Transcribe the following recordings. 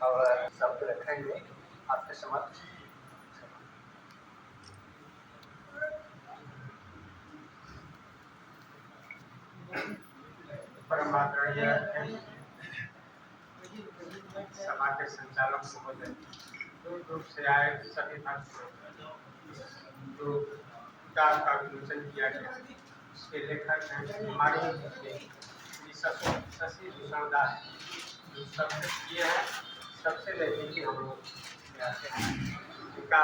और शब्द रखेंगे आपके समक्ष। परम आदरणीय सभा के संचालक महोदय, दूर दूर से आए सभी भक्त जो किताब का विमोचन किया गया, उसके लेखक हैं हमारे श्री शशि भूषण दास, जो सबसे किए हैं, सबसे नजदीकी हम लोग आते हैं। उनका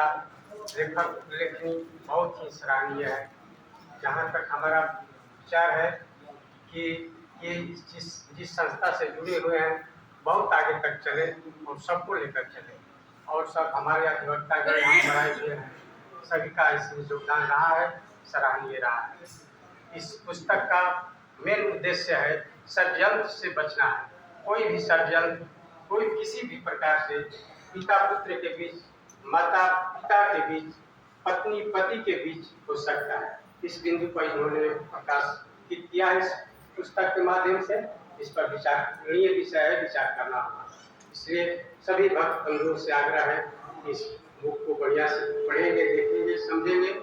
लेखन बहुत ही सराहनीय है। जहाँ तक हमारा विचार है कि ये जिस संस्था से जुड़े हुए हैं बहुत आगे तक चले और सबको लेकर चले, और सब हमारे अधिवक्ता गण यहाँ बनाए हुए हैं, सभी का इसमें योगदान रहा है, सराहनीय रहा है। इस पुस्तक का मेन उद्देश्य है षड्यंत्र से बचना है। कोई भी षड्यंत्र, कोई किसी भी प्रकार से पिता पुत्र के बीच, माता पिता के बीच, पत्नी पति के बीच हो सकता है। इस बिंदु पर इन्होंने प्रकाश किया है इस पुस्तक के माध्यम से। इस पर विचारणीय विषय है, विचार करना होगा। इसलिए सभी भक्त बंधुओं से आग्रह है कि इस बुक को बढ़िया से पढ़ेंगे, देखेंगे, समझेंगे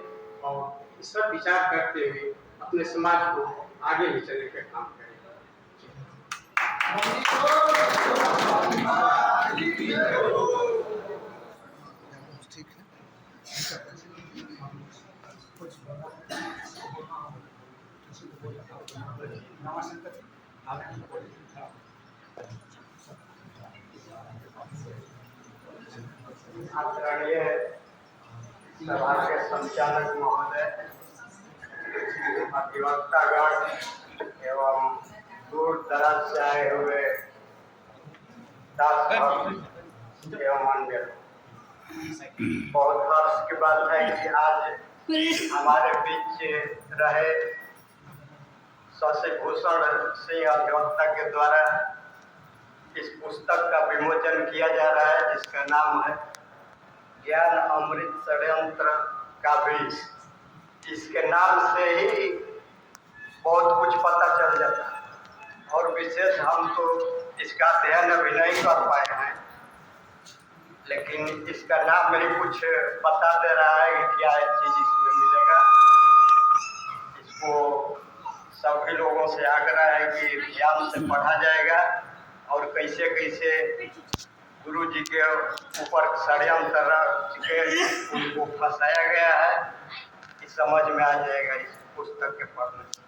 और इस पर विचार करते हुए अपने समाज को आगे ले चलने का काम करेंगे। आदरणीय सभा के संचालक महोदय, अधिवक्तागण एवं दूर दराज से आए हुए दास भक्त एवं अन्य, बहुत हर्ष की बात है कि आज हमारे बीच रहे शशि भूषण सिंह अधिवक्ता के द्वारा इस पुस्तक का विमोचन किया जा रहा है, जिसका नाम है ज्ञान अमृत षड्यंत्र का बीज। इसके नाम से ही बहुत कुछ पता चल जाता है, और विशेष हम तो इसका अध्ययन अभी नहीं कर पाए हैं, लेकिन इसका नाम ही कुछ बता दे रहा है कि क्या चीज़ इसमें मिलेगा। इसको सभी लोगों से आग्रह है कि ध्यान से पढ़ा जाएगा और कैसे कैसे गुरु जी के ऊपर षड्यंत्र रच के उनको फंसाया गया है, कि समझ में आ जाएगा इस पुस्तक के पढ़ने से।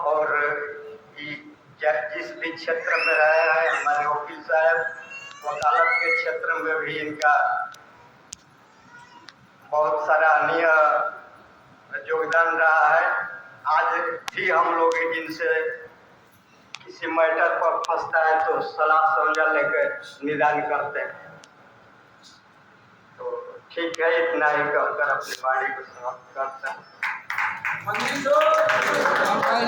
और जिस भी क्षेत्र में रहे हैं हमारे वकील साहब, वकालत के क्षेत्र में भी इनका बहुत सराहनीय योगदान रहा है। आज भी हम लोग इनसे किसी मैटर पर फंसता है तो सलाह समझा लेकर निदान करते हैं। तो ठीक है, इतना ही कहकर अपनी वाणी को समाप्त करते हैं।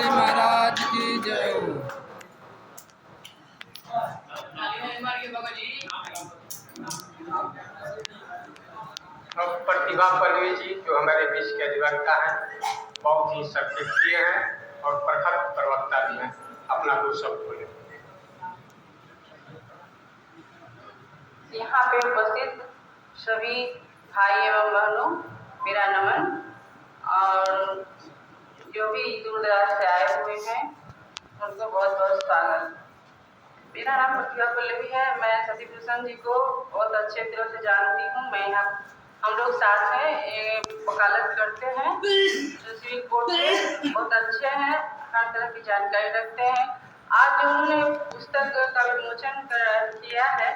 महाराज की जय। अब प्रतिभा पल्लवी जी, जो हमारे बीच के अधिवक्ता हैं, बहुत ही सक्रिय हैं और प्रखर प्रवक्ता भी हैं, अपना दो शब्द बोले। यहाँ पे उपस्थित सभी भाई एवं बहनों, मेरा नमन। और जो भी दूर दराज से आए हुए हैं उनको बहुत बहुत स्वागत। मेरा नाम प्रतिभा पल्लवी है। मैं शशि भूषण जी को बहुत अच्छे तरह से जानती हूँ। मैं यहाँ हम लोग साथ हैं, वकालत करते हैं सिविल कोर्ट में, बहुत अच्छे हैं, हर तरह की जानकारी रखते हैं। आज जो उन्होंने पुस्तक का विमोचन किया है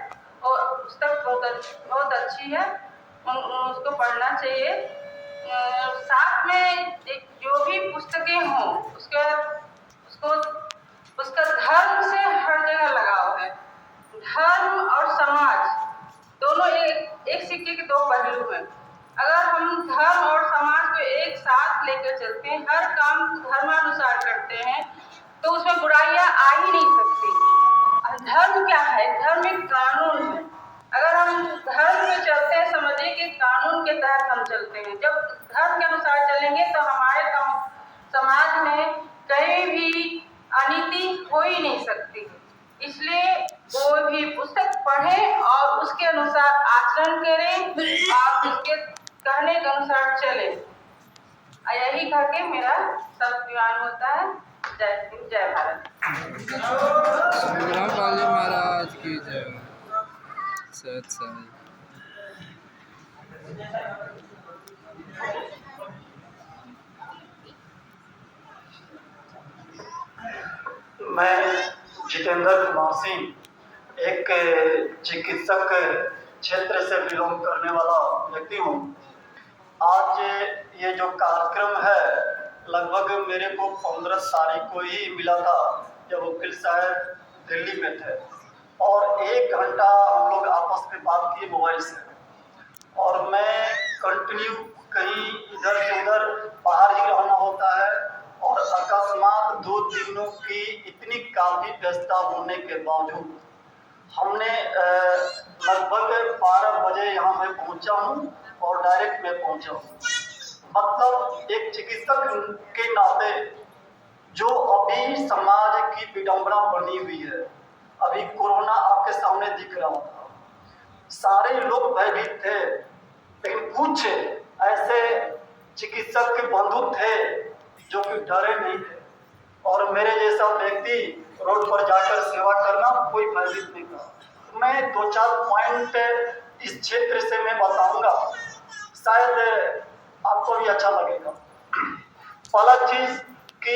और पुस्तक बहुत अच्छी है, उसको पढ़ना चाहिए। साथ में जो भी पुस्तकें हों उसका धर्म से हर जगह लगाव है। धर्म और समाज दोनों एक सिक्के के दो पहलू हैं। अगर हम धर्म और समाज को एक साथ लेकर चलते हैं, हर काम धर्मानुसार करते हैं, तो उसमें बुराइयां आ ही नहीं सकती। धर्म क्या है? धर्म एक कानून है। अगर हम धर्म में चलते हैं, समझिए कि कानून के तहत हम चलते हैं। जब धर्म के अनुसार चलेंगे तो हमारे समाज में कहीं भी अनीति हो ही नहीं सकती। इसलिए कोई भी पुस्तक पढ़ें और उसके अनुसार आचरण करें, आप उसके कहने के अनुसार चलें। यही करके मेरा सत्यान होता है। जय हिंद, जय भारत। संग्राम पाली महाराज की जय। सत साई। मैं जितेंद्र कुमार सिंह एक चिकित्सक क्षेत्र से बिलोंग करने वाला व्यक्ति हूँ। आज ये जो कार्यक्रम है लगभग मेरे को 15 तारीख को ही मिला था, जब वकील साहब दिल्ली में थे, और 1 घंटा हम लोग आपस में बात किए मोबाइल से। और मैं कंटिन्यू कहीं इधर से उधर बाहर ही रहना होता है, और अकस्मात 2 दिनों की इतनी काफ़ी व्यस्तता होने के बावजूद हमने लगभग 12 बजे यहाँ मैं पहुँचा हूँ और डायरेक्ट मैं पहुँचा हूँ। मतलब एक चिकित्सक के नाते जो अभी समाज की विडंबना बनी हुई है, अभी कोरोना आपके सामने दिख रहा था, सारे लोग भयभीत थे, लेकिन कुछ ऐसे चिकित्सक के बंधु थे जो कि डरे नहीं थे। और मेरे जैसा व्यक्ति रोड पर जाकर सेवा करना कोई भयभीत नहीं था। मैं 2-4 पॉइंट इस क्षेत्र से मैं बताऊंगा, शायद आपको भी अच्छा लगेगा। पहला चीज कि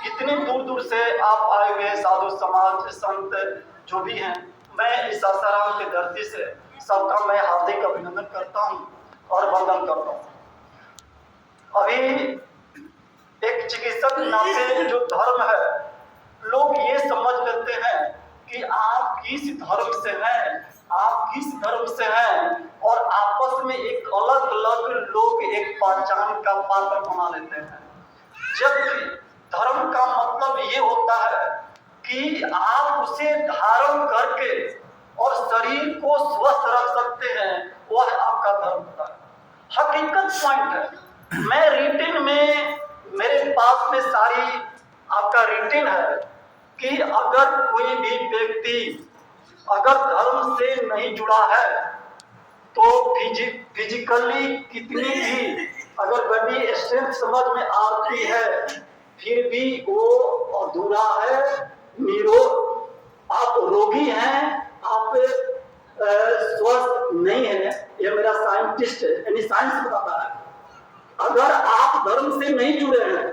इतनी दूर दूर से आप आए हुए साधु समाज संत जो भी हैं, मैं इस आसाराम की धरती से सबका मैं हार्दिक अभिनंदन करता हूँ और वंदन करता हूँ। अभी एक चिकित्सक नाते जो धर्म है, लोग ये समझ लेते हैं कि आप किस धर्म से हैं, आप किस धर्म से हैं, और आपस में एक अलग अलग लोग एक पहचान का पात्र बना लेते हैं। जबकि धर्म का मतलब ये होता है कि आप उसे धारण करके और शरीर को स्वस्थ रख सकते हैं, वह आपका धर्म होता है। हकीकत पॉइंट है। मैं रिटिन में, मेरे पास में सारी आपका रिटिन है कि अगर कोई भी व्यक्ति अगर धर्म से नहीं जुड़ा है तो फिजिकली कितनी भी अगर बड़ी स्ट्रेंथ समझ में आती है, फिर भी वो अधूरा है, आप रोगी हैं, आप स्वस्थ नहीं है। ये मेरा साइंटिस्ट यानी साइंस बताता है। अगर आप धर्म से नहीं जुड़े हैं,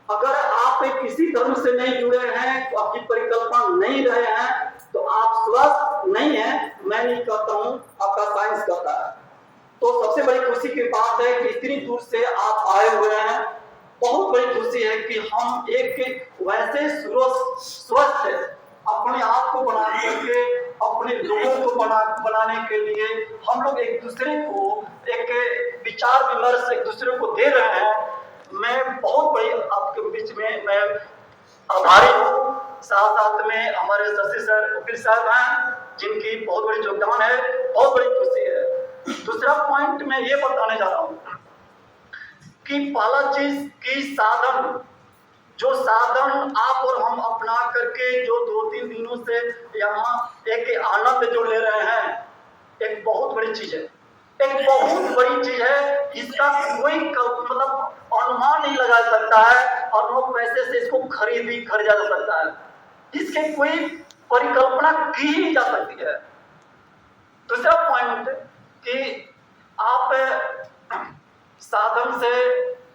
अगर आप किसी धर्म से नहीं जुड़े हैं, तो आपकी परिकल्पना नहीं रहे हैं, तो आप स्वस्थ नहीं है। मैं नहीं कहता हूं, आपका साइंस कहता है। तो सबसे बड़ी खुशी की बात है कि इतनी दूर से आप आए हुए हैं। बहुत बड़ी खुशी है कि हम एक वैसे स्वस्थ अपने आप को बना करके अपने लोगों को बनाने के लिए हम लोग एक दूसरे को एक विचार विमर्श एक दूसरे को दे रहे हैं। मैं बहुत बड़ी आपके बीच में मैं आभारी हूँ। साथ में हमारे शशि सर वकील साहब हैं, जिनकी बहुत बड़ी योगदान है, बहुत बड़ी खुशी है। दूसरा पॉइंट मैं ये बताने जा रहा हूँ कि पहला चीज की साधन, जो साधन आप और हम अपना करके जो 2-3 दिनों से यहाँ एक आनंद जो ले रहे हैं, एक बहुत बड़ी चीज है, एक बहुत बड़ी चीज है। इसका कोई मतलब अनुमान नहीं लगा सकता है, और वो पैसे से इसको खरीदा जा सकता है, इसके कोई परिकल्पना की ही जा सकती है। दूसरा पॉइंट कि आप साधन से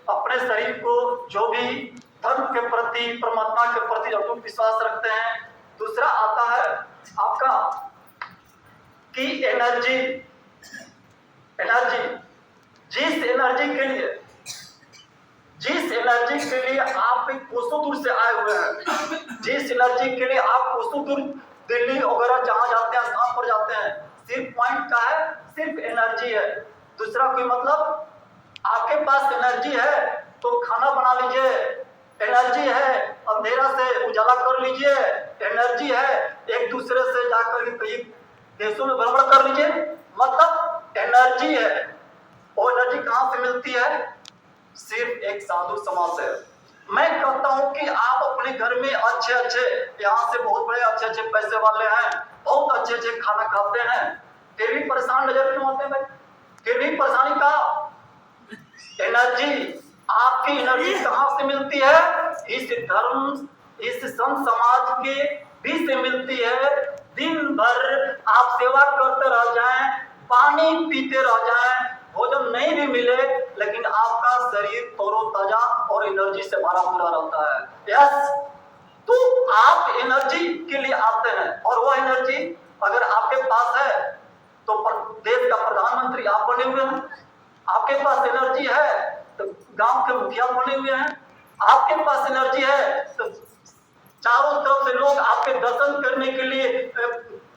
अपने शरीर को जो भी धर्म के प्रति, परमात्मा के प्रति अटूट विश्वास रखते हैं। दूसरा आता है आपका कि एनर्जी, जिस एनर्जी के लिए आप कोसों दूर से आए हुए हैं, जिस एनर्जी के लिए आप कोसों दूर दिल्ली वगैरह जहां जाते हैं, स्थान पर जाते हैं, सिर्फ पॉइंट का है, सिर्फ एनर्जी है। दूसरा कोई मतलब, आपके पास एनर्जी है तो खाना बना लीजिए, एनर्जी है अंधेरा से उजाला कर लीजिए, एनर्जी है। एक दूसरे से जाकर के कई देशों में भ्रमण कर लीजिए, मतलब एनर्जी है। वो एनर्जी कहां से मिलती है? सिर्फ एक साधु समाज से। मैं कहता हूं कि आप अपने घर में अच्छे अच्छे, यहाँ से बहुत बड़े अच्छे अच्छे पैसे वाले हैं, बहुत अच्छे अच्छे खाना खाते हैं, फिर भी परेशान नजर क्यों आते हैं भाई? फिर भी परेशानी का एनर्जी, आपकी एनर्जी कहां से मिलती है? इस धर्म, इस संत समाज के भी से मिलती है। दिन भर आप सेवा करते रह जाएं, पानी पीते रह जाएं, भोजन नहीं भी मिले, लेकिन आपका शरीर तरोताजा और एनर्जी से भरा पूरा रहता है। यस, तो आप एनर्जी के लिए आते हैं, और वो एनर्जी अगर आपके पास है तो देश का प्रधानमंत्री आप बने हुए हैं। आपके पास एनर्जी है तो गांव के मुखिया बने हुए हैं। आपके पास एनर्जी है तो चारों तरफ से लोग आपके दर्शन करने के लिए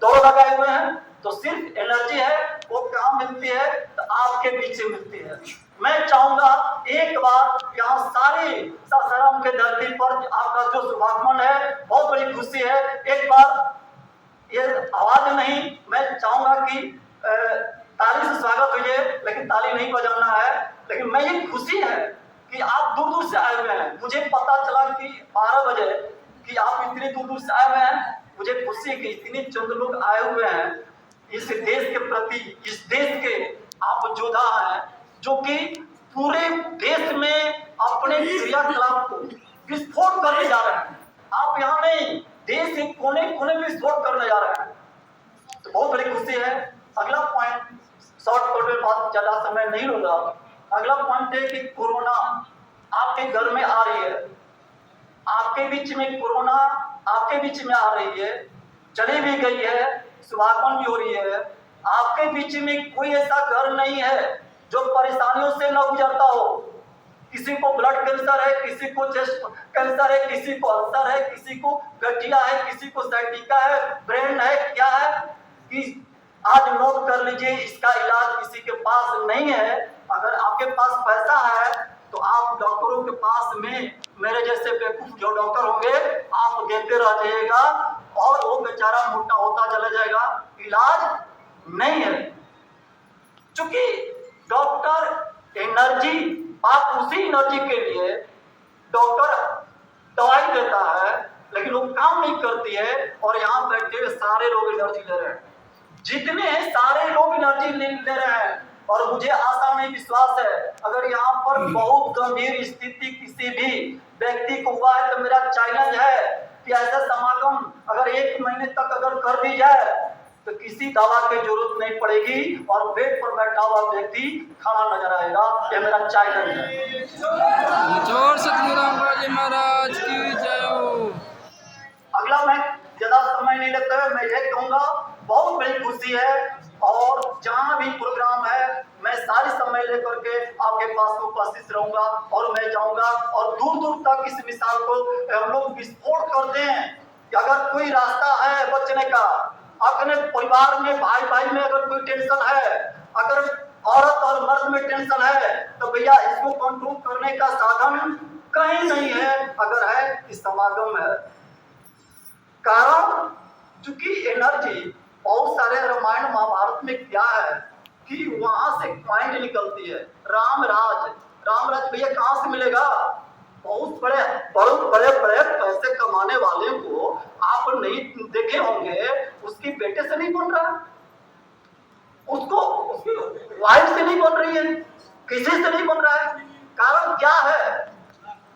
दौड़ लगाए हुए हैं। तो सिर्फ एनर्जी है, वो कहाँ मिलती है? तो आपके पीछे मिलती है। मैं चाहूंगा एक बार यहाँ सारी सासाराम के धरती पर आपका जो शुभागमन है, बहुत बड़ी खुशी है। एक बार ये आवाज नहीं, मैं चाहूंगा कि ताली से स्वागत हुई, लेकिन ताली नहीं बजाना है। लेकिन मैं ये खुशी है कि आप दूर दूर से आए हुए हैं। मुझे पता चला कि 12 बजे कि आप इतनी दूर दूर से आए हुए हैं। मुझे खुशी है कि इतने चंद लोग आए हुए हैं इस देश के प्रति। इस देश के आप योद्धा हैं जो कि पूरे देश में अपने क्रियाकलाप को विस्फोट करने जा रहे हैं। आप यहाँ नहीं, देश के कोने कोने में विस्फोट करने जा रहे हैं, तो बहुत बड़ी खुशी है। अगला पॉइंट, शॉर्ट कट में बात ज्यादा समय नहीं लूंगा। अगला पॉइंट है कि कोरोना आपके घर में आ रही है, आपके बीच में कोरोना आपके बीच में आ रही है, चली भी गई है, शुभागमन भी हो रही है। आपके बीच में कोई ऐसा घर नहीं है जो परेशानियों से न गुजरता हो। किसी को ब्लड कैंसर है, किसी को चेस्ट कैंसर है, किसी को अल्सर है, किसी को गठिया है, किसी को साइटिका है, ब्रेन है, क्या है कि आज नोट कर लीजिए, इसका इलाज किसी के पास नहीं है। अगर आपके पास पैसा है तो आप डॉक्टरों के पास में, मेरे जैसे बेवकूफ जो डॉक्टर होंगे, आप देते रह जाइएगा और वो बेचारा मोटा होता चला जाएगा, इलाज नहीं है। चूंकि डॉक्टर एनर्जी, आप उसी एनर्जी के लिए डॉक्टर दवाई देता है, लेकिन वो काम नहीं करती है। और यहाँ बैठे हुए सारे लोग एनर्जी ले रहे हैं, जितने हैं सारे लोग एनर्जी ले रहे हैं। और मुझे आशा नहीं, विश्वास है, अगर यहाँ पर बहुत गंभीर स्थिति किसी भी व्यक्ति को हुआ है तो मेरा चैलेंज है कि ऐसा समागम अगर 1 महीने तक अगर कर दी जाए तो किसी दवा की जरूरत नहीं पड़ेगी और बेड पर बैठा हुआ व्यक्ति खड़ा नजर आएगा। ये मेरा चैलेंज है। जोर से सतगुराम बालाजी महाराज की जय हो। अगला मैं ज्यादा समय नहीं लेते हुए मैं ये कहूंगा, बहुत बड़ी खुशी है और जहां भी प्रोग्राम है मैं सारी समय लेकर के आपके पास उपस्थित रहूंगा और मैं जाऊंगा और दूर दूर तक इस मिसाल को हम लोग विस्फोट करते हैं कि अगर कोई रास्ता है बचने का, अपने परिवार में भाई भाई में अगर कोई टेंशन है, अगर औरत और मर्द में टेंशन है, तो भैया इसको कंट्रोल करने का साधन कहीं नहीं है। अगर है इस समागम है, कारण चूंकि एनर्जी बहुत सारे रामायण महाभारत में क्या है कि वहां से पॉइंट निकलती है। राम राज भैया कहां से मिलेगा? बहुत बड़े पैसे कमाने वाले को आप नहीं देखे होंगे, उसकी बेटे से नहीं बन रहा, उसको उसकी वाइफ से नहीं बन रही है, किसी से नहीं बन रहा है। कारण क्या है?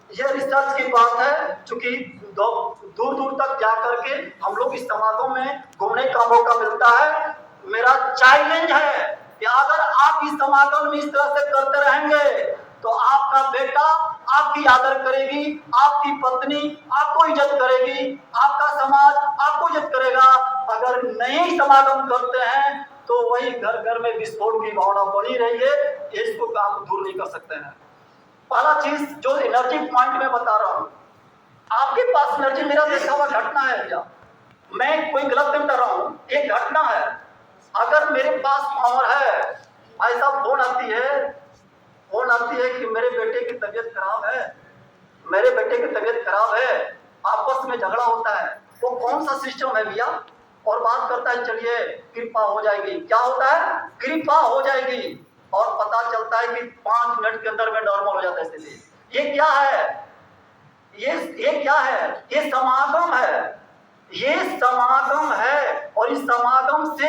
यह रिसर्च की बात है। चूंकि दूर दूर तक जा करके हम लोग इस समागम में घूमने का मौका मिलता है। मेरा चैलेंज है कि अगर आप इस समागम में इस तरह से करते रहेंगे तो आपका बेटा आपकी आदर करेगी, आपकी पत्नी आपको इज्जत करेगी, आपका समाज आपको इज्जत करेगा। अगर नहीं समागम करते हैं तो वही घर घर में विस्फोट की भावना बनी रही है, इसको आप दूर नहीं कर सकते हैं। पहला चीज जो एनर्जी पॉइंट में बता रहा हूं, आपके पास एनर्जी, मेरा देखा हुआ घटना है भैया, मैं कोई गलत नहीं बता रहा हूं, एक घटना है। अगर मेरे पास पावर है, ऐसा फोन आती है कि मेरे बेटे की तबीयत खराब है, मेरे बेटे की तबीयत खराब है, आपस में झगड़ा होता है, वो कौन सा सिस्टम है भैया? और बात करता है चलिए कृपा हो जाएगी, क्या होता है? कृपा हो जाएगी, और पता चलता है कि 5 मिनट के अंदर में नॉर्मल हो जाता है स्थिति। ये क्या है? ये क्या है? ये समागम है, ये समागम है, और इस समागम से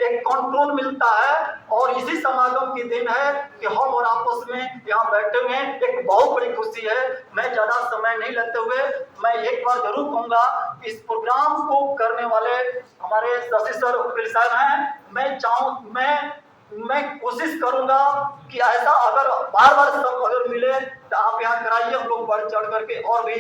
एक कंट्रोल मिलता है, और इसी समागम की दिन है कि हम और आपस में यहाँ बैठे हुए हैं। एक बहुत बड़ी खुशी है। मैं ज्यादा समय नहीं लेते हुए मैं एक बार जरूर कहूंगा, इस प्रोग्राम को करने वाले हमारे शशि सर वकील साहब हैं, मैं कोशिश करूंगा कि ऐसा अगर बार सब अगर मिले तो आप यहाँ कराइए, हम लोग बढ़ चढ़ करके और भी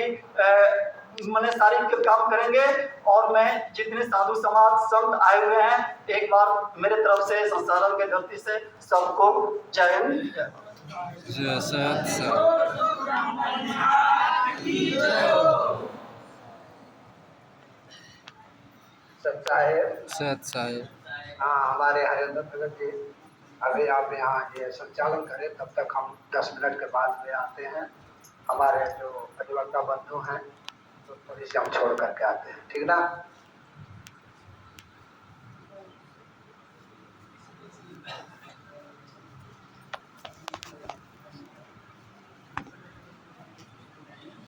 मैंने सारी के काम करेंगे। और मैं जितने साधु समाज संत आए हुए हैं, एक बार मेरे तरफ से संसाधन के धरती से सबको जय हिंद। जय सत सर। सत साहेब। हाँ, हमारे हरेंद्र भगत जी अभी आप यहाँ ये संचालन करें, तब तक हम 10 मिनट के बाद में आते हैं। हमारे जो अधिवक्ता बंधु हैं तो थोड़ी सी हम छोड़ करके आते हैं, ठीक ना?